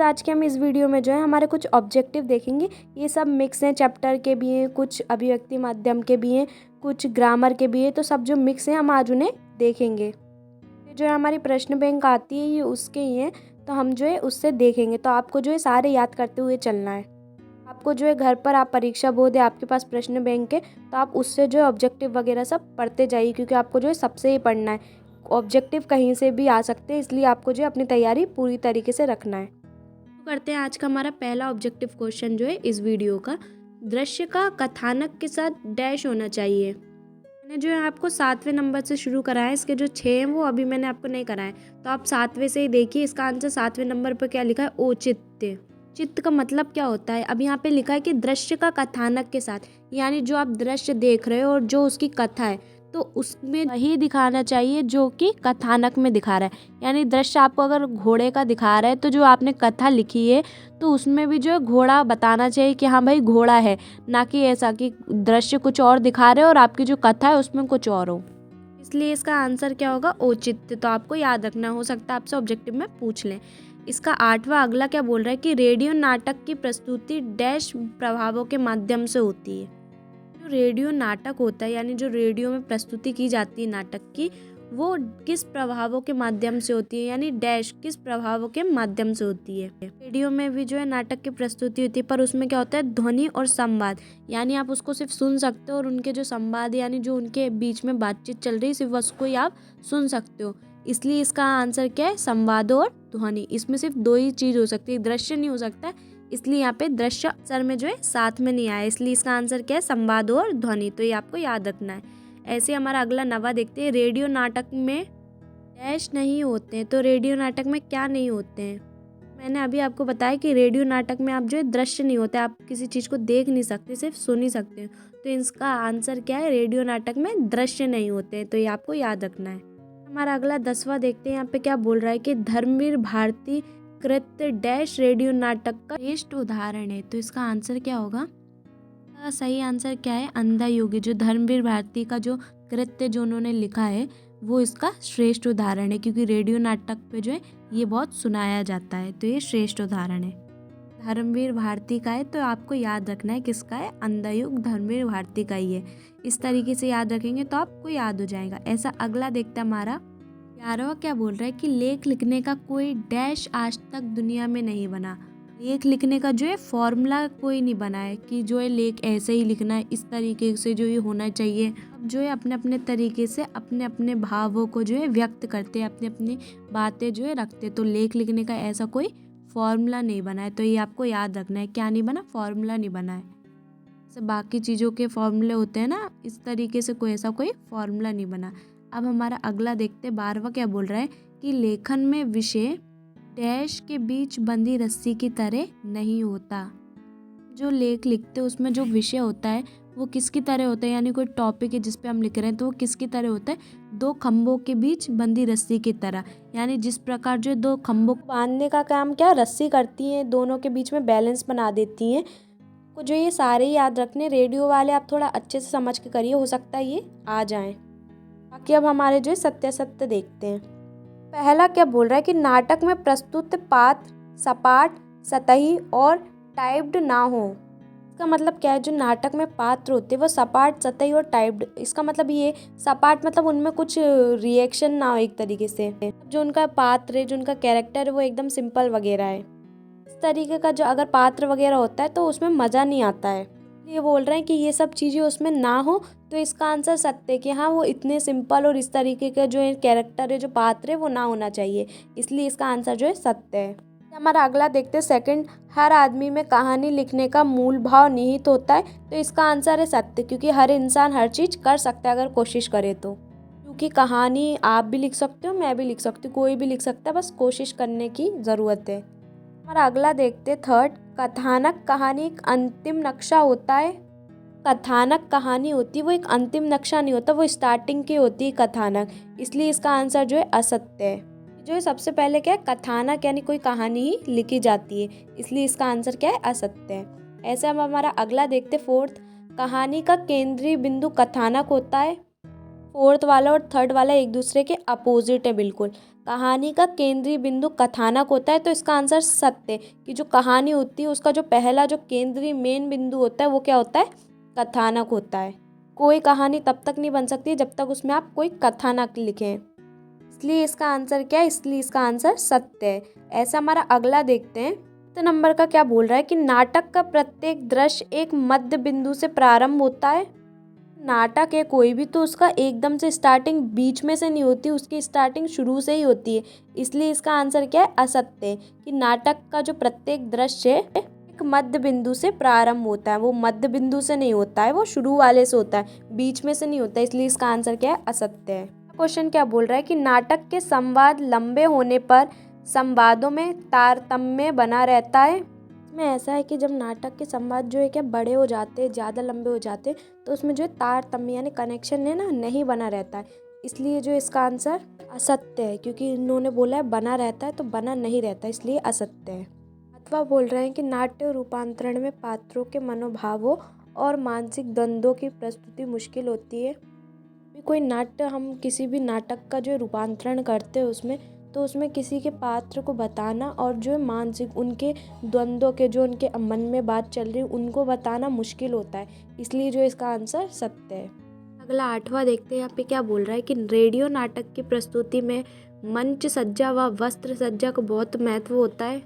आज के हम इस वीडियो में जो है हमारे कुछ ऑब्जेक्टिव देखेंगे। ये सब मिक्स हैं, चैप्टर के भी हैं, कुछ अभिव्यक्ति माध्यम के भी हैं, कुछ ग्रामर के भी हैं। तो सब जो मिक्स हैं हम आज उन्हें देखेंगे। ये जो है हमारी प्रश्न बैंक आती है, ये उसके ही हैं, तो हम जो है उससे देखेंगे। तो आपको जो है सारे याद करते हुए चलना है। आपको जो है घर पर आप परीक्षा बोर्ड है, आपके पास प्रश्न बैंक है, तो आप उससे जो है ऑब्जेक्टिव वगैरह सब पढ़ते जाइए, क्योंकि आपको जो है सबसे ही पढ़ना है। ऑब्जेक्टिव कहीं से भी आ सकते हैं, इसलिए आपको जो है अपनी तैयारी पूरी तरीके से रखना है। करते हैं आज का हमारा पहला ऑब्जेक्टिव क्वेश्चन जो है इस वीडियो का। दृश्य का कथानक के साथ डैश होना चाहिए। मैंने जो है आपको 7वें नंबर से शुरू करा है, इसके जो 6 हैं वो अभी मैंने आपको नहीं कराए, तो आप 7वें से ही देखिए। इसका आंसर 7वें नंबर पर क्या लिखा है, औचित्य। चित्त का मतलब क्या होता है, अब यहाँ पे लिखा है कि दृश्य का कथानक के साथ, यानी जो आप दृश्य देख रहे हो और जो उसकी कथा है, तो उसमें वही दिखाना चाहिए जो कि कथानक में दिखा रहा है। यानी दृश्य आपको अगर घोड़े का दिखा रहा है, तो जो आपने कथा लिखी है तो उसमें भी जो है घोड़ा बताना चाहिए कि हाँ भाई घोड़ा है, ना कि ऐसा कि दृश्य कुछ और दिखा रहे हो और आपकी जो कथा है उसमें कुछ और हो। इसलिए इसका आंसर क्या होगा, औचित्य। तो आपको याद रखना, हो सकता है आपसे ऑब्जेक्टिव में पूछ लें। इसका 8वां अगला क्या बोल रहा है कि रेडियो नाटक की प्रस्तुति डैश प्रभावों के माध्यम से होती है। जो रेडियो नाटक होता है, यानी जो रेडियो में प्रस्तुति की जाती है नाटक की, वो किस प्रभावों के माध्यम से होती है, यानी डैश किस प्रभावों के माध्यम से होती है। रेडियो में भी जो है नाटक की प्रस्तुति होती है, पर उसमें क्या होता है, ध्वनि और संवाद। यानी आप उसको सिर्फ सुन सकते हो और उनके जो संवाद यानी जो उनके बीच में बातचीत चल रही है सिर्फ उसको ही आप सुन सकते हो। इसलिए इसका आंसर क्या है, संवाद और ध्वनि। इसमें सिर्फ दो ही चीज हो सकती है, दृश्य नहीं हो सकता, इसलिए यहाँ पे दृश्य अक्षर में जो है साथ में नहीं आया, इसलिए इसका आंसर क्या है, संवाद और ध्वनि। तो ये आपको याद रखना है। ऐसे हमारा अगला 9वां देखते हैं। रेडियो नाटक में डैश नहीं होते हैं, तो रेडियो नाटक में क्या नहीं होते हैं। मैंने अभी आपको बताया कि रेडियो नाटक में आप जो है दृश्य नहीं होते, आप किसी चीज़ को देख नहीं सकते, सिर्फ सुन ही सकते हैं। तो इसका आंसर क्या है, रेडियो नाटक में दृश्य नहीं होते हैं। तो ये आपको याद रखना है। हमारा अगला 10वां देखते हैं। यहाँ पे क्या बोल रहा है कि धर्मवीर भारती कृत्य डैश रेडियो नाटक का श्रेष्ठ उदाहरण है। तो इसका आंसर क्या होगा, सही आंसर क्या है, अंधा योगी। जो धर्मवीर भारती का जो कृत्य जो उन्होंने लिखा है वो इसका श्रेष्ठ उदाहरण है, क्योंकि रेडियो नाटक पे जो है ये बहुत सुनाया जाता है, तो ये श्रेष्ठ उदाहरण है। धर्मवीर भारती का है, तो आपको याद रखना है किसका है, अंधा युग धर्मवीर भारती का ही है। इस तरीके से याद रखेंगे तो आपको याद हो जाएगा। ऐसा अगला देखते हैं हमारा 11वां क्या बोल रहा है कि लेख लिखने का कोई डैश आज तक दुनिया में नहीं बना। लेख लिखने का जो है फॉर्मूला कोई नहीं बना है कि जो है लेख ऐसे ही लिखना है, इस तरीके से जो ये होना चाहिए। अब जो है अपने अपने तरीके से अपने अपने भावों को जो है व्यक्त करते हैं, अपनी अपनी बातें जो है रखते हैं। तो लेख लिखने का ऐसा कोई फॉर्मूला नहीं बना है, तो ये आपको याद रखना है। क्या नहीं बना, फॉर्मूला नहीं बना है। जैसे बाकी चीज़ों के फॉर्मूले होते हैं ना, इस तरीके से कोई ऐसा कोई फॉर्मूला नहीं बना। अब हमारा अगला देखते 12वां क्या बोल रहा है कि लेखन में विषय डैश के बीच बंधी रस्सी की तरह नहीं होता। जो लेख लिखते हैं उसमें जो विषय होता है वो किसकी तरह होता है, यानी कोई टॉपिक है जिस पे हम लिख रहे हैं, तो वो किसकी तरह होता है, दो खंभों के बीच बंधी रस्सी की तरह। यानी जिस प्रकार जो दो खंभों को बांधने का काम क्या रस्सी करती है, दोनों के बीच में बैलेंस बना देती हैं। को जो ये सारे ही याद रखने, रेडियो वाले आप थोड़ा अच्छे से समझ के करिए, हो सकता है ये आ जाएं। बाकी अब हमारे जो सत्य देखते हैं। पहला क्या बोल रहा है कि नाटक में प्रस्तुत पात्र सपाट, सतही और टाइप्ड ना हो। इसका मतलब क्या है, जो नाटक में पात्र होते हैं वो सपाट, सतही और टाइप्ड। इसका मतलब ये सपाट मतलब उनमें कुछ रिएक्शन ना हो एक तरीके से। जो उनका पात्र है, जो उनका कैरेक्टर है वो एकदम सिंपल वगैरह है। इस तरीके का जो अगर पात्र वगैरह होता है तो उसमें मज़ा नहीं आता है। ये बोल रहे हैं कि ये सब चीज़ें उसमें ना हो, तो इसका आंसर सत्य है कि हाँ वो इतने सिंपल और इस तरीके का जो कैरेक्टर है, जो पात्र है वो ना होना चाहिए। इसलिए इसका आंसर जो है सत्य है। हमारा अगला देखते हैं सेकंड। हर आदमी में कहानी लिखने का मूल भाव निहित होता है। तो इसका आंसर है सत्य, क्योंकि हर इंसान हर चीज़ कर सकता है अगर कोशिश करे तो। क्योंकि कहानी आप भी लिख सकते हो, मैं भी लिख सकती हूँ, कोई भी लिख सकता है, बस कोशिश करने की ज़रूरत है। हमारा अगला देखते थर्ड। कथानक कहानी एक अंतिम नक्शा होता है। कथानक कहानी होती है वो एक अंतिम नक्शा नहीं होता, वो स्टार्टिंग की होती है कथानक। इसलिए इसका आंसर जो है असत्य है। जो है सबसे पहले क्या है, कथानक यानी कोई कहानी ही लिखी जाती है, इसलिए इसका आंसर क्या है, असत्य है। ऐसे हम हमारा अगला देखते फोर्थ। कहानी का केंद्रीय बिंदु कथानक होता है। फोर्थ वाला और थर्ड वाला एक दूसरे के अपोजिट है बिल्कुल। कहानी का केंद्रीय बिंदु कथानक होता है, तो इसका आंसर सत्य कि जो कहानी होती है उसका जो पहला जो केंद्रीय मेन बिंदु होता है वो क्या होता है, कथानक होता है। कोई कहानी तब तक नहीं बन सकती जब तक उसमें आप कोई कथानक लिखें, इसलिए इसका आंसर क्या है, इसलिए इसका आंसर सत्य है। ऐसा हमारा अगला देखते हैं। तो नंबर का क्या बोल रहा है कि नाटक का प्रत्येक दृश्य एक मध्य बिंदु से प्रारंभ होता है। नाटक है कोई भी तो उसका एकदम से स्टार्टिंग बीच में से नहीं होती, उसकी स्टार्टिंग शुरू से ही होती है, इसलिए इसका आंसर क्या है, असत्य है कि नाटक का जो प्रत्येक दृश्य है एक मध्य बिंदु से प्रारंभ होता है। वो मध्य बिंदु से नहीं होता है, वो शुरू वाले से होता है, बीच में से नहीं होता है, इसलिए इसका आंसर क्या है, असत्य है। क्वेश्चन क्या बोल रहा है कि नाटक के संवाद लंबे होने पर संवादों में तारतम्य बना रहता है। इसमें ऐसा है कि जब नाटक के संवाद जो है क्या बड़े हो जाते हैं, ज़्यादा लंबे हो जाते हैं, तो उसमें जो है तारतम्य यानी कनेक्शन है ना, नहीं बना रहता है, इसलिए जो इसका आंसर असत्य है, क्योंकि इन्होंने बोला है बना रहता है तो बना नहीं रहता, इसलिए असत्य है। अथवा बोल रहे हैं कि नाट्य रूपांतरण में पात्रों के मनोभावों और मानसिक द्वंद्वों की प्रस्तुति मुश्किल होती है। कोई नाट्य, हम किसी भी नाटक का जो रूपांतरण करते हैं उसमें, तो उसमें किसी के पात्र को बताना और जो मानसिक उनके द्वंद्व के जो उनके मन में बात चल रही है उनको बताना मुश्किल होता है, इसलिए जो इसका आंसर सत्य है। अगला 8वां देखते हैं। यहाँ पे क्या बोल रहा है कि रेडियो नाटक की प्रस्तुति में मंच सज्जा व वस्त्र सज्जा को बहुत महत्व होता है।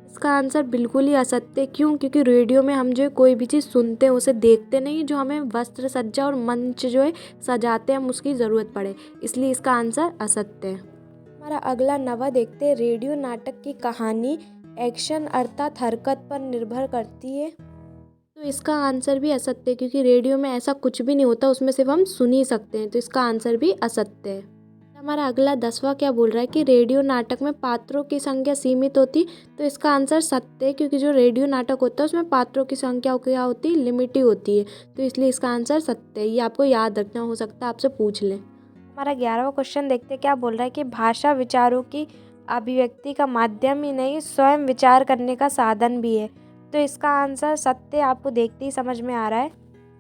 इसका आंसर बिल्कुल ही असत्य है। क्यों? क्योंकि रेडियो में हम जो है कोई भी चीज़ सुनते हैं उसे देखते नहीं, जो हमें वस्त्र सज्जा और मंच जो है सजाते हैं हम उसकी ज़रूरत पड़े, इसलिए इसका आंसर असत्य है। हमारा अगला 9वां देखते हैं। रेडियो नाटक की कहानी एक्शन अर्थात हरकत पर निर्भर करती है, तो इसका आंसर भी असत्य है, क्योंकि रेडियो में ऐसा कुछ भी नहीं होता, उसमें सिर्फ हम सुन ही सकते हैं, तो इसका आंसर भी असत्य है। हमारा अगला 10वां क्या बोल रहा है कि रेडियो नाटक में पात्रों की संख्या सीमित होती, तो इसका आंसर सत्य है, क्योंकि जो रेडियो नाटक होता है उसमें पात्रों की संख्या क्या होती है, लिमिट ही होती है, तो इसलिए इसका आंसर सत्य है। ये आपको याद रखना, हो सकता है आपसे पूछ लें। हमारा 11वां क्वेश्चन देखते हैं। क्या बोल रहा है कि भाषा विचारों की अभिव्यक्ति का माध्यम ही नहीं, स्वयं विचार करने का साधन भी है, तो इसका आंसर सत्य आपको देखते ही समझ में आ रहा है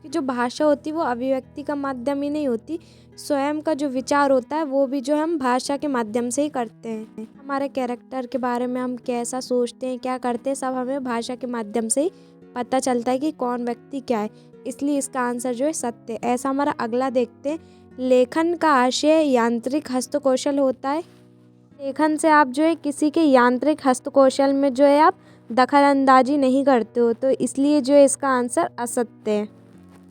कि जो भाषा होती है वो अभिव्यक्ति का माध्यम ही नहीं होती, स्वयं का जो विचार होता है वो भी जो हम भाषा के माध्यम से ही करते हैं। हमारे कैरेक्टर के बारे में हम कैसा सोचते हैं, क्या करते हैं, सब हमें भाषा के माध्यम से ही पता चलता है कि कौन व्यक्ति क्या है, इसलिए इसका आंसर जो है सत्य। ऐसा हमारा अगला देखते हैं। लेखन का आशय यांत्रिक हस्तकौशल होता है। लेखन से आप जो है किसी के यांत्रिक हस्तकौशल में जो है आप दखल अंदाजी नहीं करते हो, तो इसलिए जो है इसका आंसर असत्य है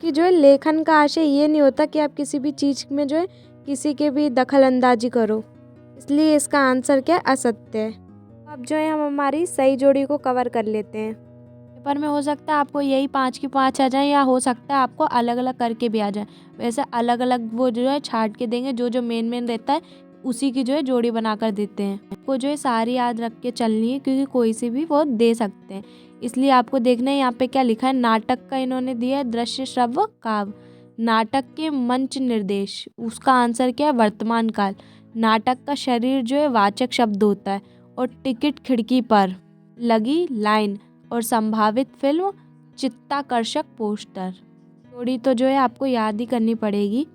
कि जो है लेखन का आशय ये नहीं होता कि आप किसी भी चीज़ में जो है किसी के भी दखल अंदाजी करो, इसलिए इसका आंसर क्या है, असत्य है। अब जो है हम हमारी सही जोड़ी को कवर कर लेते हैं। पेपर में हो सकता है आपको यही 5 की 5 आ जाए, या हो सकता है आपको अलग अलग करके भी आ जाए, वैसे अलग अलग वो जो है छाट के देंगे, जो जो मेन मेन रहता है उसी की जो है जोड़ी बना कर देते हैं। आपको जो है सारी याद रख के चलनी है, क्योंकि कोई सी भी वो दे सकते हैं, इसलिए आपको देखना है यहाँ पे क्या लिखा है। नाटक का इन्होंने दिया है दृश्य श्रव्य काव्य। नाटक के मंच निर्देश, उसका आंसर क्या है, वर्तमान काल। नाटक का शरीर जो है वाचक शब्द होता है, और टिकट खिड़की पर लगी लाइन, और संभावित फिल्म चित्ताकर्षक पोस्टर। जोड़ी तो जो है आपको याद ही करनी पड़ेगी,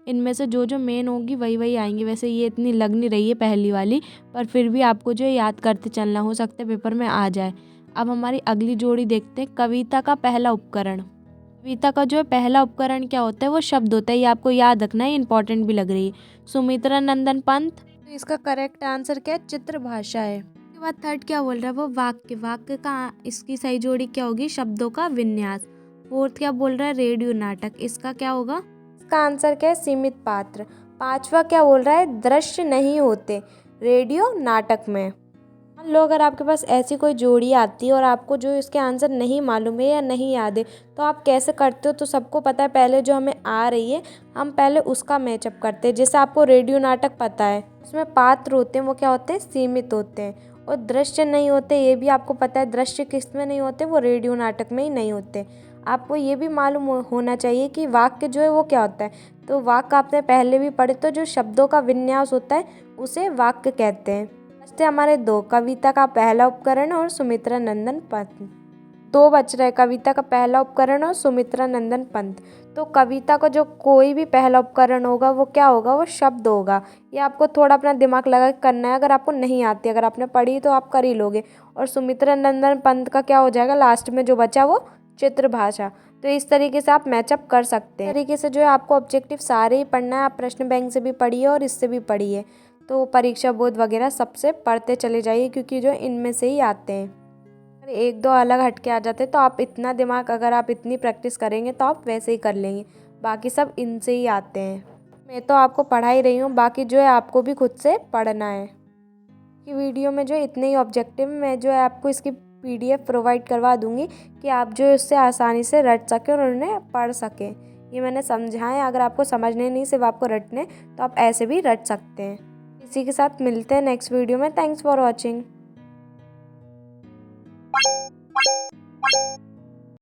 इनमें से जो जो मेन होगी वही वही आएंगी। वैसे ये इतनी लग नहीं रही है पहली वाली, पर फिर भी आपको जो है याद करते चलना, हो सकता है पेपर में आ जाए। अब हमारी अगली जोड़ी देखते हैं। कविता का पहला उपकरण। कविता का जो है पहला उपकरण क्या होता है, वो शब्द होता है, ये आपको याद रखना है, इंपॉर्टेंट भी लग रही है। सुमित्रा नंदन पंत, तो इसका करेक्ट आंसर क्या है, चित्र भाषा है। उसके बाद थर्ड क्या बोल रहा है, वो वाक्य। वाक्य का इसकी सही जोड़ी क्या होगी, शब्दों का विन्यास। फोर्थ क्या बोल रहा है, रेडियो नाटक, इसका क्या होगा, इसका आंसर क्या है, सीमित पात्र। 5वां क्या बोल रहा है, दृश्य नहीं होते रेडियो नाटक में। मान लो अगर आपके पास ऐसी कोई जोड़ी आती है और आपको जो इसके आंसर नहीं मालूम है या नहीं याद है, तो आप कैसे करते हो, तो सबको पता है पहले जो हमें आ रही है हम पहले उसका मैचअप करते हैं। जैसे आपको रेडियो नाटक पता है, उसमें पात्र होते हैं वो क्या होते हैं, सीमित होते हैं, और दृश्य नहीं होते ये भी आपको पता है। दृश्य किस में नहीं होते, वो रेडियो नाटक में ही नहीं होते। आपको ये भी मालूम होना चाहिए कि वाक्य जो है वो क्या होता है, तो वाक्य आपने पहले भी पढ़े, तो जो शब्दों का विन्यास होता है उसे वाक्य कहते हैं। हमारे 2, कविता का पहला उपकरण और सुमित्रा नंदन पंत। दो बच रहे, कविता का पहला उपकरण और सुमित्रा नंदन पंत। तो कविता का जो कोई भी पहला उपकरण होगा वो क्या होगा, वो शब्द होगा। ये आपको थोड़ा अपना दिमाग लगा के करना है, अगर आपको नहीं आती, अगर आपने पढ़ी तो आप कर ही लोगे। और सुमित्रा नंदन पंत का क्या हो जाएगा, लास्ट में जो बचा वो चित्र भाषा। तो इस तरीके से आप मैचअप कर सकते हैं। इस तरीके से जो है आपको ऑब्जेक्टिव सारे ही पढ़ना है। आप प्रश्न बैंक से भी पढ़िए और इससे भी पढ़िए। तो परीक्षा बोध वगैरह सबसे पढ़ते चले जाइए, क्योंकि जो इनमें से ही आते हैं। अगर एक दो अलग हटके आ जाते तो आप इतना दिमाग, अगर आप इतनी प्रैक्टिस करेंगे तो आप वैसे ही कर लेंगे। बाकी सब इनसे ही आते हैं। मैं तो आपको पढ़ा ही रही हूँ, बाकी जो है आपको भी खुद से पढ़ना है। कि वीडियो में जो इतने ही ऑब्जेक्टिव, मैं जो है आपको इसकी PDF प्रोवाइड करवा दूँगी कि आप जो है उससे आसानी से रट सकें और उन्हें पढ़ सकें। ये मैंने समझाएं, अगर आपको समझने नहीं सिर्फ आपको रटने, तो आप ऐसे भी रट सकते हैं। इसी के साथ मिलते हैं नेक्स्ट वीडियो में। Thanks for watching.